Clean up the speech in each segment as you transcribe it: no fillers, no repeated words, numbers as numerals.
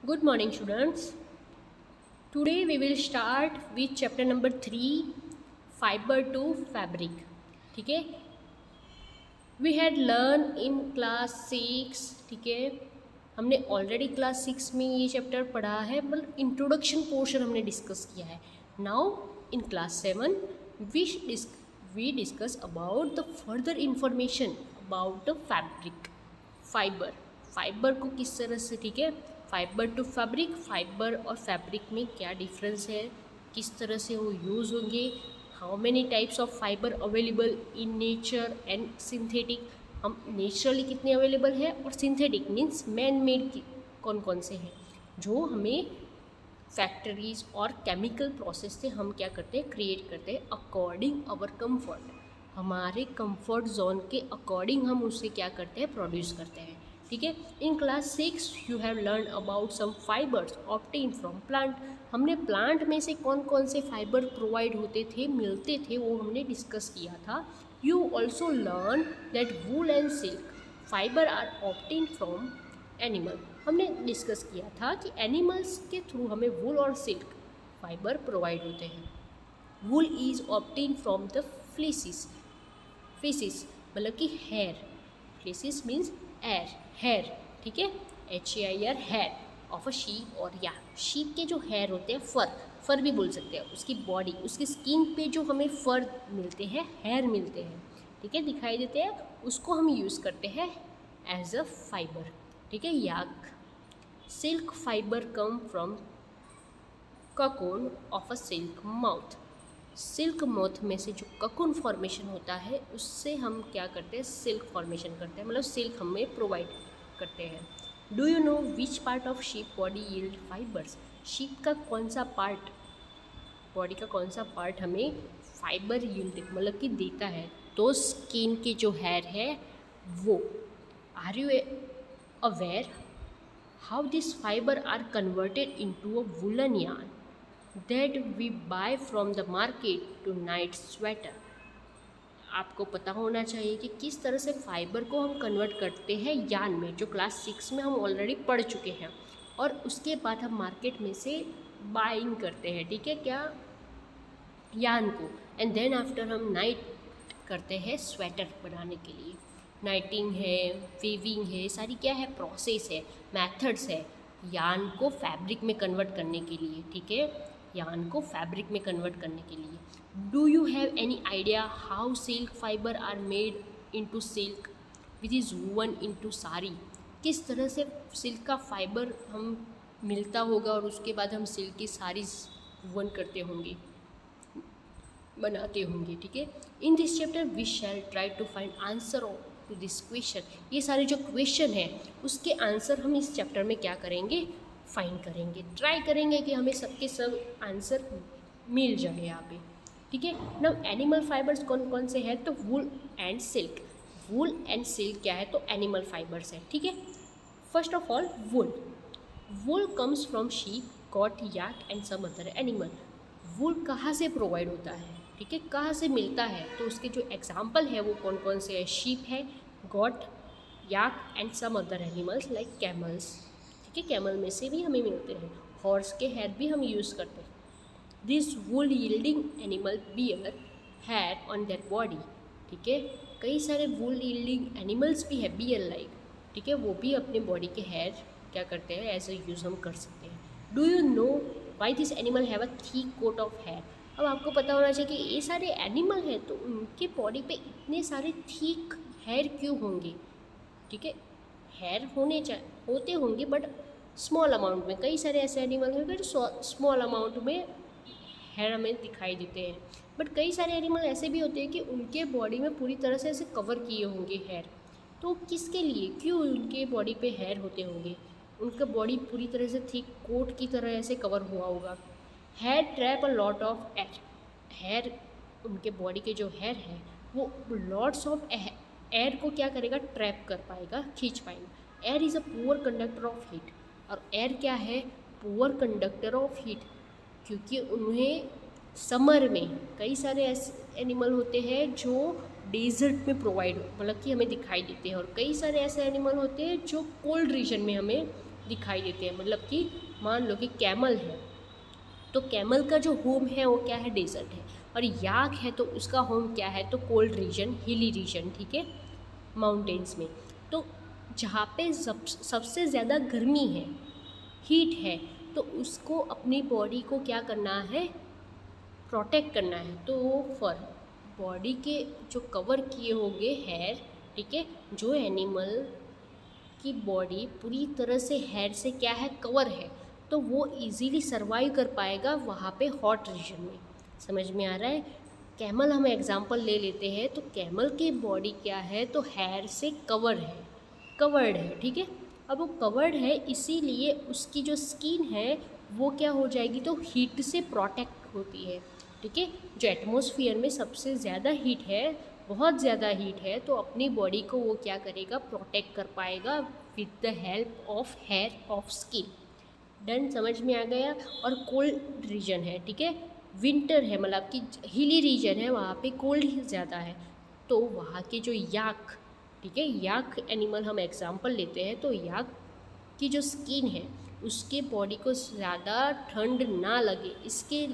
Good morning, students. Today we will start with chapter number 3, fiber to fabric. ठीक है, we had learned in class 6. ठीक है, हमने already class 6 में ये चैप्टर पढ़ा है, मतलब इंट्रोडक्शन पोर्शन हमने डिस्कस किया है. Now in class 7 we discuss about the further information about the fibre को किस तरह से, ठीक है, फाइबर टू फैब्रिक, फाइबर और फैब्रिक में क्या डिफरेंस है, किस तरह से वो यूज़ होंगे, how many types of fibre available in nature and synthetic, हम नेचुरली कितने अवेलेबल है और सिंथेटिक मीन्स मैन मेड कौन कौन से हैं जो हमें फैक्ट्रीज और केमिकल प्रोसेस से हम क्या करते हैं, क्रिएट करते हैं अकॉर्डिंग आवर कंफर्ट, हमारे कंफर्ट जोन के अकॉर्डिंग हम उससे क्या करते हैं, प्रोड्यूस करते हैं. ठीक है, in class 6 you have learn about some fibres obtain from plant, हमने प्लांट में से कौन कौन से फाइबर प्रोवाइड होते थे, मिलते थे, वो हमने डिस्कस किया था. You also learn that wool and silk fibre are obtain from animal, हमने डिस्कस किया था कि एनिमल्स के थ्रू हमें वूल और सिल्क फाइबर प्रोवाइड होते हैं. Wool is obtain from the fleeces, fleeces मतलब कि हेयर, फ्लेसिस मीन्स हेयर, ठीक है, HAIR, hair of a sheep और या शीप के जो हेयर होते हैं, फर भी बोल सकते हैं, उसकी बॉडी, उसकी स्किन पे जो हमें फर मिलते हैं, हेयर मिलते हैं, ठीक है, दिखाई देते हैं, उसको हम यूज़ करते हैं एज अ फाइबर. ठीक है, yak silk fibre come from cocoon of a silk mouth, silk mouth में से जो ककून फॉर्मेशन होता है उससे हम क्या करते हैं, सिल्क फॉर्मेशन करते हैं, मतलब सिल्क हमें प्रोवाइड करते हैं. Do you know which part of sheep body yield fibres, sheep का कौन सा पार्ट, बॉडी का कौन सा पार्ट हमें फाइबर यील्ड मतलब कि देता है, तो स्किन के जो हेयर है वो. Are you aware how this fibre are converted into a woollen yarn that we buy from the market to night sweater, आपको पता होना चाहिए कि किस तरह से फाइबर को हम कन्वर्ट करते हैं यान में, जो क्लास 6 में हम ऑलरेडी पढ़ चुके हैं, और उसके बाद हम मार्केट में से बाइंग करते हैं, ठीक है, क्या, यान को, एंड देन आफ्टर हम नाइट करते हैं स्वेटर बनाने के लिए. नाइटिंग है, वीविंग है, सारी क्या है, प्रोसेस है, मेथड्स है यान को फैब्रिक में कन्वर्ट करने के लिए. ठीक है, यान को फैब्रिक में कन्वर्ट करने के लिए. Do you have any idea how silk fibre are made into silk which is woven into sari, किस तरह से सिल्क का फाइबर हम मिलता होगा और उसके बाद हम सिल्क की साड़ीज़ वूवन करते होंगे, बनाते होंगे. ठीक है, in this chapter we shall try to find answer to this question, ये सारे जो क्वेश्चन है उसके आंसर हम इस चैप्टर में क्या करेंगे, फाइंड करेंगे, ट्राई करेंगे कि हमें सबके सब आंसर मिल जाए यहाँ पे. ठीक है, नाउ एनिमल फाइबर्स कौन कौन से हैं, तो wool and silk, wool and silk क्या है, तो एनिमल फाइबर्स है. ठीक है, first of all wool, wool comes from sheep, goat, yak and some other animal. Wool कहाँ से प्रोवाइड होता है, ठीक है, कहाँ से मिलता है, तो उसके जो एग्जाम्पल है वो कौन कौन से है, शीप है, goat, yak and some other animals like camels. ठीक है, कैमल में से भी हमें मिलते हैं, हॉर्स के हेयर भी हम यूज़ करते हैं. This wool yielding animal bear hair on their body. ठीक है, कई सारे वूल यील्डिंग एनिमल्स भी है, बियर लाइक, ठीक है, वो भी अपने बॉडी के हेयर क्या करते हैं, एज ए यूज़ हम कर सकते हैं. Do you know why this animal have a thick coat of hair, अब आपको पता होना चाहिए कि ये सारे एनिमल हैं तो उनके बॉडी पे इतने सारे थिक हेयर क्यों होंगे. ठीक है, हेयर होते होंगे बट स्मॉल अमाउंट में, कई सारे ऐसे एनिमल हैं जो स्मॉल अमाउंट में हेयर हमें दिखाई देते हैं, बट कई सारे एनिमल ऐसे भी होते हैं कि उनके बॉडी में पूरी तरह से ऐसे कवर किए होंगे हेयर, तो किसके लिए, क्यों उनके बॉडी पे हेयर होते होंगे, उनका बॉडी पूरी तरह से थिक कोट की तरह ऐसे कवर हुआ होगा. Hair trap a lot of air, hair उनके बॉडी के जो हेयर है वो लॉट्स ऑफ एयर को क्या करेगा, ट्रैप कर पाएगा, खींच पाएगा. Air is a poor conductor of heat, और एयर क्या है, पुअर कंडक्टर ऑफ हीट, क्योंकि उन्हें समर में कई सारे ऐसे एनिमल होते हैं जो डेजर्ट में प्रोवाइड मतलब कि हमें दिखाई देते हैं, और कई सारे ऐसे एनिमल होते हैं जो कोल्ड रीजन में हमें दिखाई देते हैं। मतलब कि मान लो कि कैमल है तो कैमल का जो होम है वो क्या है, डेजर्ट है, और याक है तो उसका होम क्या है, तो कोल्ड रीजन, हिली रीजन, ठीक है, माउंटेन्स में। तो जहाँ पे सबसे ज़्यादा गर्मी है, हीट है, तो उसको अपनी बॉडी को क्या करना है, प्रोटेक्ट करना है। तो फर बॉडी के जो कवर किए होंगे हेयर, ठीक है, जो एनिमल की बॉडी पूरी तरह से हेयर से क्या है, कवर है, तो वो इजीली सरवाइव कर पाएगा वहाँ पे हॉट रीजन में। समझ में आ रहा है। कैमल हम एग्जांपल ले लेते हैं, तो कैमल की बॉडी क्या है, तो हेयर से कवर्ड है, ठीक है। अब वो कवर्ड है इसीलिए उसकी जो स्किन है वो क्या हो जाएगी, तो हीट से प्रोटेक्ट होती है, ठीक है। जो एटमॉस्फेयर में सबसे ज़्यादा हीट है, बहुत ज़्यादा हीट है, तो अपनी बॉडी को वो क्या करेगा, प्रोटेक्ट कर पाएगा with the help of hair of skin. Done, समझ में आ गया। और कोल्ड रीजन है, ठीक है, विंटर है, मतलब कि हिली रीजन है, वहाँ पे कोल्ड ही ज़्यादा है, तो वहाँ के जो याक, ठीक है, याक एनिमल हम एग्जांपल लेते हैं, तो याक की जो स्किन है उसके बॉडी को ज़्यादा ठंड ना लगे, इसके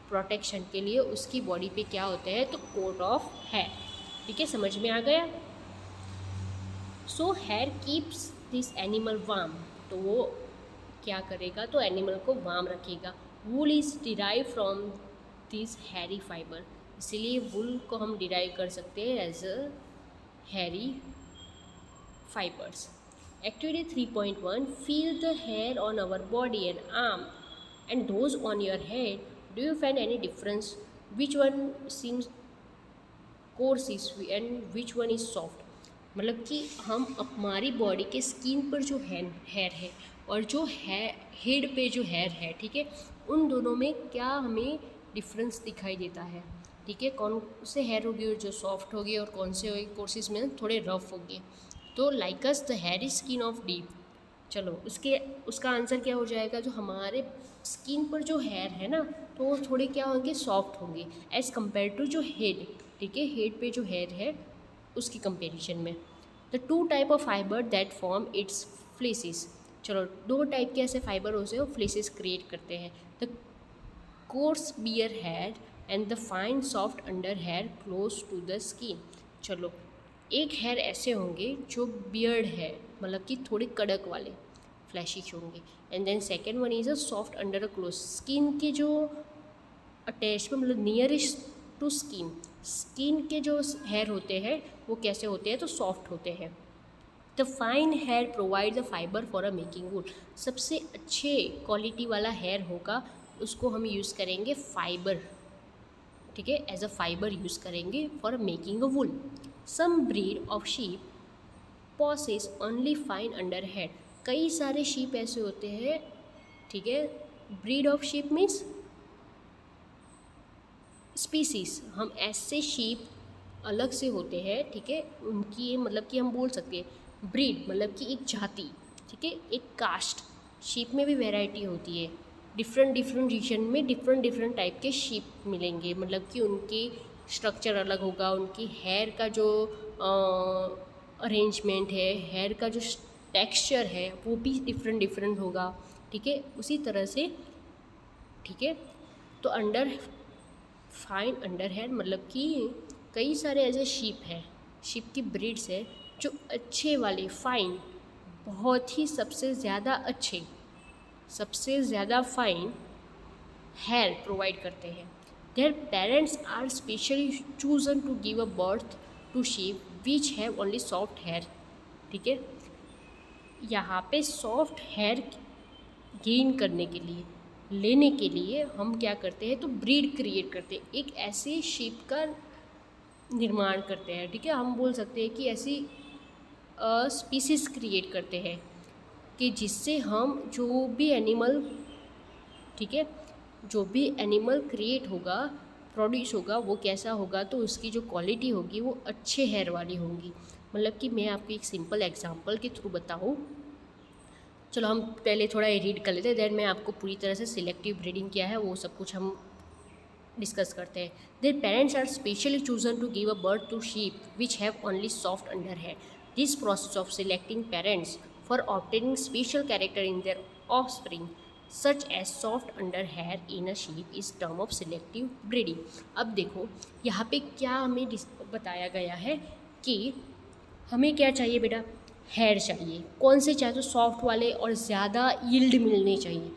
प्रोटेक्शन के लिए उसकी बॉडी पे क्या होते हैं, तो कोट ऑफ हेयर, ठीक है, समझ में आ गया। So hair keeps this animal warm, तो वो क्या करेगा, तो एनिमल को वार्म रखेगा। Wool is derive from this hairy fibre, इसीलिए वूल को हम डिराइव कर सकते हैं as a hairy fibers. Activity 3.1, feel the hair on our body and arm and those on your head. Do you find any difference? Which one seems coarse and which one is soft? मतलब कि हम हमारी body के skin पर जो hair है और जो हेड पे जो हेयर है, ठीक है, उन दोनों में क्या हमें डिफरेंस दिखाई देता है, ठीक है। कौन से हेयर होगी जो सॉफ्ट होगी और कौन से कोर्सेज में थोड़े रफ होंगे। तो likes the hairy skin of deep, चलो उसका आंसर क्या हो जाएगा, जो हमारे स्किन पर जो हेयर है ना, तो वो थोड़े क्या होंगे, सॉफ्ट होंगे एज़ कम्पेयर टू जो हेड, ठीक है, हेड पे जो हेयर है उसकी कंपेरिजन में। The two type of fibre that form its fleeces, चलो दो टाइप के ऐसे फाइबर होते हैं वो फ्लेसिस क्रिएट करते हैं। The coarse beard hair and the fine soft under hair close to the skin, चलो एक हेयर ऐसे होंगे जो बियर्ड है, मतलब कि थोड़े कड़क वाले फ्लैशिश होंगे, and then second one is a soft under a close, skin के जो अटैचमेंट मतलब नियरेस्ट टू स्किन के जो हेयर होते हैं वो कैसे होते हैं, तो सॉफ्ट होते हैं। The fine hair provide the fibre for a making wool, सबसे अच्छे क्वालिटी वाला हेयर होगा उसको हम यूज़ करेंगे फाइबर, ठीक है, एज अ फाइबर यूज़ करेंगे for making a wool. Some breed of sheep possess only fine under hair, कई सारे शीप ऐसे होते हैं, ठीक है, breed of sheep means species, हम ऐसे शीप अलग से होते हैं, ठीक है, उनकी मतलब कि हम बोल सकते हैं ब्रीड मतलब कि एक जाति, ठीक है, एक कास्ट। शीप में भी वैरायटी होती है, डिफरेंट रीजन में डिफरेंट टाइप के शीप मिलेंगे, मतलब कि उनकी स्ट्रक्चर अलग होगा, उनकी हेयर का जो अरेंजमेंट है, हेयर का जो टेक्सचर है वो भी डिफरेंट होगा, ठीक है, उसी तरह से, ठीक है। तो फाइन अंडर हेयर मतलब कि कई सारे ऐसे शीप हैं, शीप की ब्रीड्स है जो अच्छे वाले फाइन, बहुत ही सबसे ज़्यादा फाइन हेयर प्रोवाइड करते हैं। Their parents are specially chosen to give a birth to sheep which have only soft hair, ठीक है। यहाँ पे सॉफ्ट हेयर गेन करने के लिए, लेने के लिए हम क्या करते हैं, तो ब्रीड क्रिएट करते हैं, एक ऐसे शीप का निर्माण करते हैं, ठीक है, हम बोल सकते हैं कि ऐसी स्पीसीज क्रिएट करते हैं कि जिससे हम जो भी एनिमल, ठीक है, जो भी एनिमल क्रिएट होगा, प्रोड्यूस होगा, वो कैसा होगा, तो उसकी जो क्वालिटी होगी वो अच्छे हेयर वाली होगी। मतलब कि मैं आपको एक सिंपल एग्जांपल के थ्रू बताऊँ, चलो हम पहले थोड़ा रीड कर लेते हैं, देन मैं आपको पूरी तरह से सिलेक्टिव ब्रीडिंग क्या है वो सब कुछ हम डिस्कस करते हैं। Their parents are specially chosen to give a birth to sheep which have only soft under hair. This process of selecting parents for obtaining special character in their offspring such as soft under hair in a sheep is term of selective breeding। अब देखो यहाँ पे क्या हमें बताया गया है कि हमें क्या चाहिए बेटा, हेयर चाहिए। कौन से चाहिए, तो सॉफ्ट वाले और ज़्यादा यील्ड मिलने चाहिए,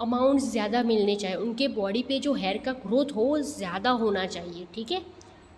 अमाउंट ज़्यादा मिलने चाहिए, उनके बॉडी पे जो हेयर का ग्रोथ हो वो ज़्यादा होना चाहिए, ठीक है।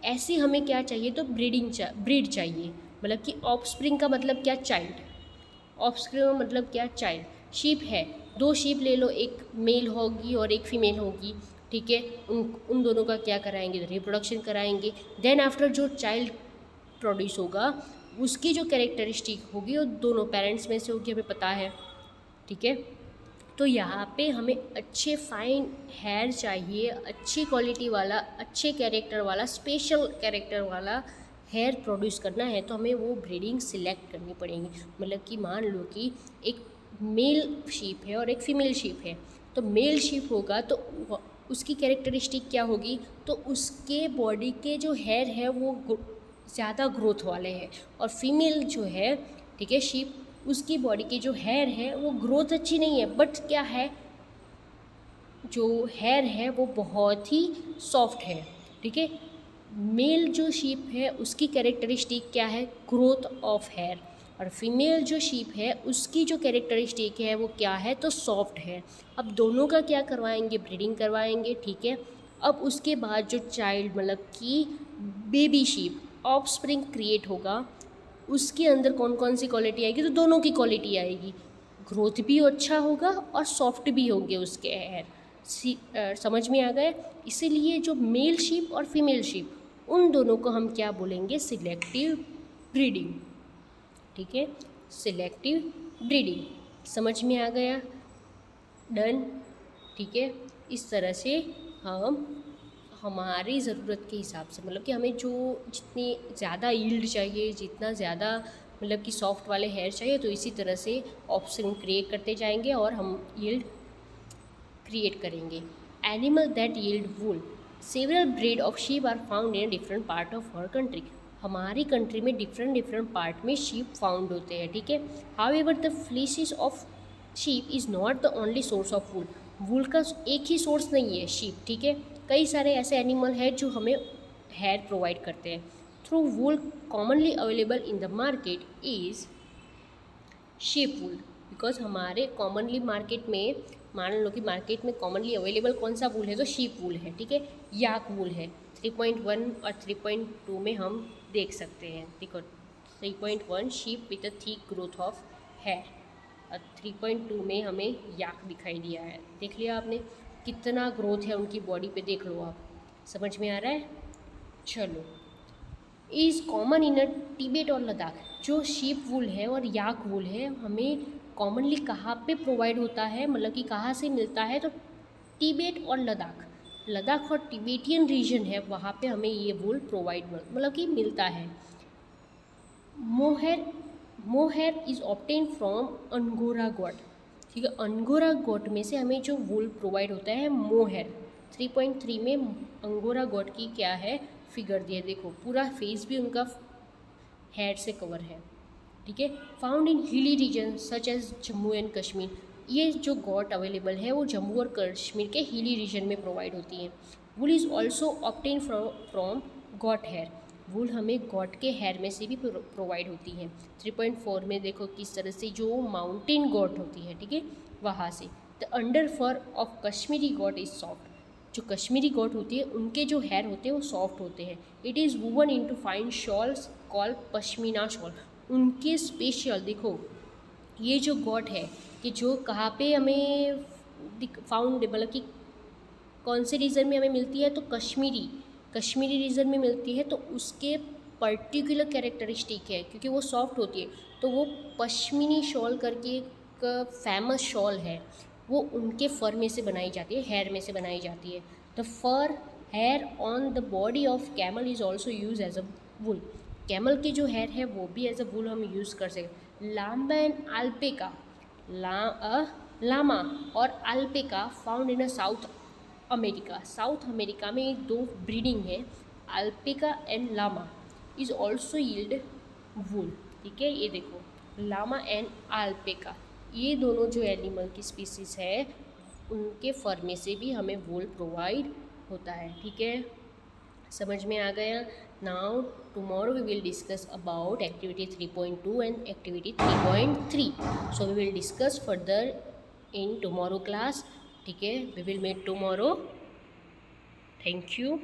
ऐसे हमें क्या चाहिए, तो ब्रीड चाहिए, मतलब कि ऑफस्प्रिंग का मतलब क्या, चाइल्ड। ऑफस्प्रिंग का मतलब क्या, चाइल्ड। शीप है, 2 शीप ले लो, एक मेल होगी और एक फीमेल होगी, ठीक है। उन दोनों का क्या कराएंगे, रिप्रोडक्शन कराएंगे। देन आफ्टर जो चाइल्ड प्रोड्यूस होगा उसकी जो कैरेक्टरिस्टिक होगी वो दोनों पेरेंट्स में से होगी, हमें पता है, ठीक है। तो यहाँ पे हमें अच्छे फाइन हेयर चाहिए, अच्छी क्वालिटी वाला, अच्छे कैरेक्टर वाला, स्पेशल कैरेक्टर वाला हेयर प्रोड्यूस करना है, तो हमें वो ब्रीडिंग सिलेक्ट करनी पड़ेगी। मतलब कि मान लो कि एक मेल शीप है और एक फीमेल शीप है, तो मेल शीप होगा तो उसकी कैरेक्टरिस्टिक क्या होगी, तो उसके बॉडी के जो हेयर है वो ज़्यादा ग्रोथ वाले हैं, और फीमेल जो है, ठीक है, शीप, उसकी बॉडी के जो हेयर है वो ग्रोथ अच्छी नहीं है, बट क्या है, जो हेयर है वो बहुत ही सॉफ्ट है, ठीक है। मेल जो शीप है उसकी कैरेक्टरिस्टिक क्या है, ग्रोथ ऑफ हेयर, और फीमेल जो शीप है उसकी जो कैरेक्टरिस्टिक है वो क्या है, तो सॉफ्ट है। अब दोनों का क्या करवाएंगे, ब्रीडिंग करवाएंगे, ठीक है। अब उसके बाद जो चाइल्ड मतलब कि बेबी शीप ऑफस्प्रिंग क्रिएट होगा, उसके अंदर कौन कौन सी क्वालिटी आएगी, तो दोनों की क्वालिटी आएगी, ग्रोथ भी अच्छा होगा और सॉफ्ट भी होंगे उसके हेयर। समझ में आ गए। इसीलिए जो मेल शीप और फीमेल शीप, उन दोनों को हम क्या बोलेंगे, सिलेक्टिव ब्रीडिंग, ठीक है, सिलेक्टिव ब्रीडिंग। समझ में आ गया, डन, ठीक है। इस तरह से हम हमारी ज़रूरत के हिसाब से, मतलब कि हमें जो जितनी ज़्यादा यील्ड चाहिए, जितना ज़्यादा मतलब कि सॉफ्ट वाले हेयर चाहिए, तो इसी तरह से ऑप्शन क्रिएट करते जाएंगे और हम यील्ड क्रिएट करेंगे। Animal that yield wool, several breed of sheep are found in different part of her country. हमारी कंट्री में डिफरेंट पार्ट में शीप फाउंड होते हैं, ठीक है। However the fleeces of sheep is not the only source of wool. Wool का एक ही source नहीं है शीप, ठीक है। कई सारे ऐसे एनिमल हैं जो हमें हेयर प्रोवाइड करते हैं। Through wool commonly available in the market is sheep wool, because हमारे कॉमनली मार्केट में, मान लो कि मार्केट में कॉमनली अवेलेबल कौन सा वूल है, तो शीप वूल है, ठीक है। याक वूल है, 3.1 और 3.2 में हम देख सकते हैं, देखो 3.1 sheep with a thick growth of hair, और 3.2 में हमें याक दिखाई दिया है। देख लिया आपने कितना ग्रोथ है उनकी बॉडी पे, देख लो आप, समझ में आ रहा है। चलो, इज़ कॉमन इन तिब्बत और लद्दाख। जो शीप वूल है और याक वूल है हमें कॉमनली कहाँ पे प्रोवाइड होता है, मतलब कि कहाँ से मिलता है, तो तिब्बत और लद्दाख, लद्दाख और तिब्बतियन रीजन है, वहाँ पे हमें ये वूल प्रोवाइड मतलब कि मिलता है। Mohair is obtain from angora got, ठीक है। अंगोरा गॉट में से हमें जो वूल प्रोवाइड होता है मोहेर। 3.3 में अंगोरा गॉट की क्या है, फिगर दिया, देखो पूरा फेस भी उनका हेयर से कवर है, ठीक है। Found in hilly region such as Jammu and Kashmir. ये जो गॉट अवेलेबल है वो जम्मू और कश्मीर के हिली रीजन में प्रोवाइड होती हैं। Wool is also obtain from goat hair. Wool हमें गॉट के हेयर में से भी प्रोवाइड होती है। 3.4 में देखो किस तरह से जो माउंटेन गॉट होती है, ठीक है, वहाँ से। The under fur of Kashmiri goat is soft. जो कश्मीरी गॉट होती है उनके जो हेयर होते हैं वो सॉफ्ट होते हैं। It is woven into fine shawls called pashmina shawl. उनके स्पेशल देखो, ये जो गॉट है कि जो कहाँ पे हमें फाउंड, मतलब कि कौन से रीजन में हमें मिलती है, तो कश्मीरी रीजन में मिलती है। तो उसके पर्टिकुलर कैरेक्टरिस्टिक है, क्योंकि वो सॉफ्ट होती है, तो वो पश्मीनी शॉल करके एक फेमस शॉल है, वो उनके फर में से बनाई जाती है, हेयर में से बनाई जाती है। The fur hair on the body of camel is also use as a wool. Camel के जो हेयर है वो भी एज अ वुल हम यूज़ कर सकते। लामा एंड अल्पेका, लामा और alpaca found in a South America. South America में 2 ब्रीडिंग है, alpaca and llama is also yield wool, ठीक है। ये देखो लामा एंड आल्पेका, ये दोनों जो एनिमल की स्पीसीज है उनके फर में से भी हमें वूल प्रोवाइड होता है। ठीक है, समझ में आ गया। Now tomorrow we will discuss about activity 3.2 and activity 3.3। So we will discuss further in tomorrow class. ठीक है, we will meet tomorrow. Thank you.